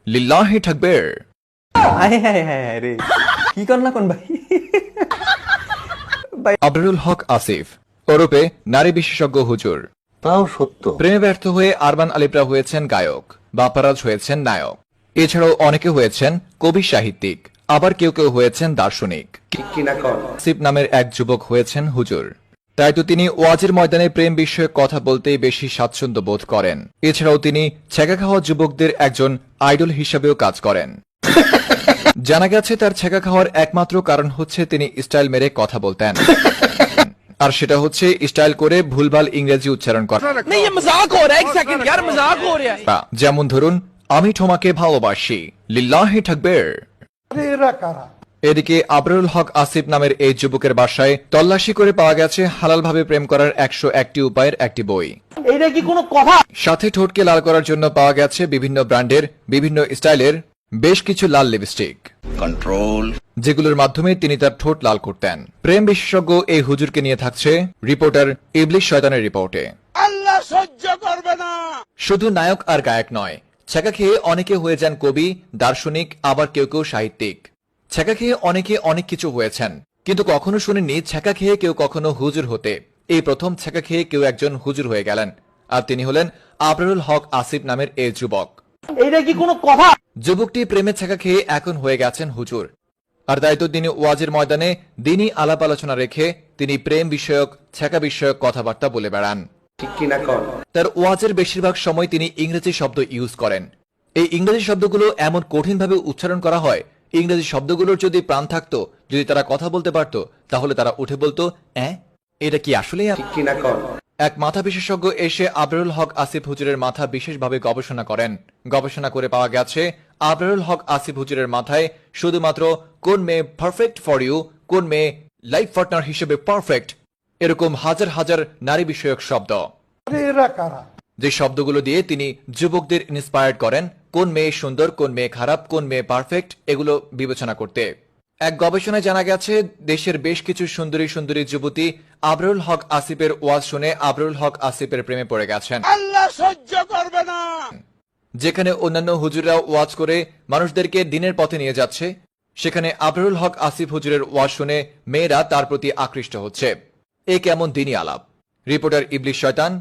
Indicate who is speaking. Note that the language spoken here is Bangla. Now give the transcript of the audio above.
Speaker 1: লিল্লাহি তাকবীর।
Speaker 2: হায় হায় হায় হায় রে, কি কর না কোন ভাই।
Speaker 1: আবরারুল হক আসিফ ওরফে নারী বিশেষজ্ঞ হুজুর।
Speaker 3: তাও সত্য।
Speaker 1: প্রেমে ব্যর্থ হয়ে আরমান আলিপ্রা হয়েছেন গায়ক, বাপ্পারাজ হয়েছেন নায়ক। এছাড়াও অনেকে হয়েছেন কবি সাহিত্যিক, আবার কেউ কেউ হয়েছেন দার্শনিক। আসিফ নামের এক যুবক হয়েছেন হুজুর। তাই তো তিনি ওয়াজের ময়দানে প্রেম বিষয়ক কথা বলতেই বেশি স্বাচ্ছন্দ্য বোধ করেন। এছাড়াও তিনি ছেঁকা খাওয়া যুবকদের একজন আইডল হিসাবেও কাজ করেন। জানা গেছে তার ছেঁকা খাওয়ার একমাত্র কারণ হচ্ছে তিনি স্টাইল মেরে কথা বলতেন, আর সেটা হচ্ছে স্টাইল করে ভুলভাল ইংরেজি উচ্চারণ করা। যেমন ধরুন, আমি তোমাকে ভালোবাসি, লিল্লাহি তাকবীর। এদিকে আবরারুল হক আসিফ নামের এই যুবকের বাসায় তল্লাশি করে পাওয়া গেছে হালালভাবে প্রেম করার 101টি উপায়ের একটি বই।
Speaker 2: এইটা কি কোনো কথা?
Speaker 1: সাথে ঠোঁটকে লাল করার জন্য পাওয়া গেছে বিভিন্ন ব্র্যান্ডের বিভিন্ন স্টাইলের বেশ কিছু লাল লিপস্টিক,
Speaker 3: কন্ট্রোল,
Speaker 1: যেগুলোর মাধ্যমে তিনি তার ঠোঁট লাল করতেন। প্রেম বিশেষজ্ঞ এই হুজুরকে নিয়ে থাকছে রিপোর্টার ইবলিশ শয়তানের রিপোর্টে।
Speaker 4: আল্লাহ সহ্য করবে না।
Speaker 1: শুধু নায়ক আর গায়ক নয়, ছেঁকা খেয়ে অনেকে হয়ে যান কবি, দার্শনিক, আবার কেউ কেউ সাহিত্যিক। ছেঁকা খেয়ে অনেকে অনেক কিছু হয়েছেন, কিন্তু কখনো শুনেননি ছেঁকা খেয়ে কেউ কখনো হুজুর হতে। এই প্রথম ছেঁকা খেয়ে কেউ একজন হুজুর হয়ে গেলেন, আর তিনি হলেন আবরারুল হক আসিফ নামের এই যুবক।
Speaker 2: এইটা কি কোনো কথা?
Speaker 1: যুবকটি প্রেমে ছেঁকা খেয়ে এখন হয়ে গেছেন হুজুর। আর তাই তো তিনি ওয়াজের ময়দানে দিনই আলাপ আলোচনা রেখে তিনি প্রেম বিষয়ক, ছেঁকা বিষয়ক কথাবার্তা বলে বেড়ান। তার ওয়াজের বেশিরভাগ সময় তিনি ইংরেজি শব্দ ইউজ করেন। এই ইংরেজি শব্দগুলো এমন কঠিনভাবে উচ্চারণ করা হয়, ইংরেজি শব্দগুলোর যদি প্রাণ থাকতো, যদি তারা কথা বলতে পারত, তাহলে তারা উঠে বলতো, এটা কি আসলে? এক মাথা বিশেষজ্ঞ এসে আবরারুল হক আসিফ হুজুরের মাথা বিশেষভাবে গবেষণা করেন। গবেষণা করে পাওয়া গেছে আবরারুল হক আসিফ হুজুরের মাথায় শুধুমাত্র কোন মেয়ে পারফেক্ট ফর ইউ, কোন মেয়ে লাইফ পার্টনার হিসেবে পারফেক্ট, এরকম হাজার হাজার নারী বিষয়ক শব্দ, যে শব্দগুলো দিয়ে তিনি যুবকদের ইন্সপায়ার্ড করেন কোন মেয়ে সুন্দর, কোন মেয়ে খারাপ, কোন মেয়ে পারফেক্ট, এগুলো বিবেচনা করতে। এক গবেষণায় জানা গেছে দেশের বেশ কিছু সুন্দরী সুন্দরী যুবতী আবরারুল হক আসিফের ওয়াজ শুনে আবরারুল হক আসিফের প্রেমে পড়ে গেছেন।
Speaker 4: আল্লাহ সহ্য করবে না।
Speaker 1: যেখানে অন্যান্য হুজুররাও ওয়াজ করে মানুষদেরকে দিনের পথে নিয়ে যাচ্ছে, সেখানে আবরারুল হক আসিফ হুজুরের ওয়াজ শুনে মেয়েরা তার প্রতি আকৃষ্ট হচ্ছে। এ কেমন দিনই আলাপ। রিপোর্টার ইবলিশ শয়তান,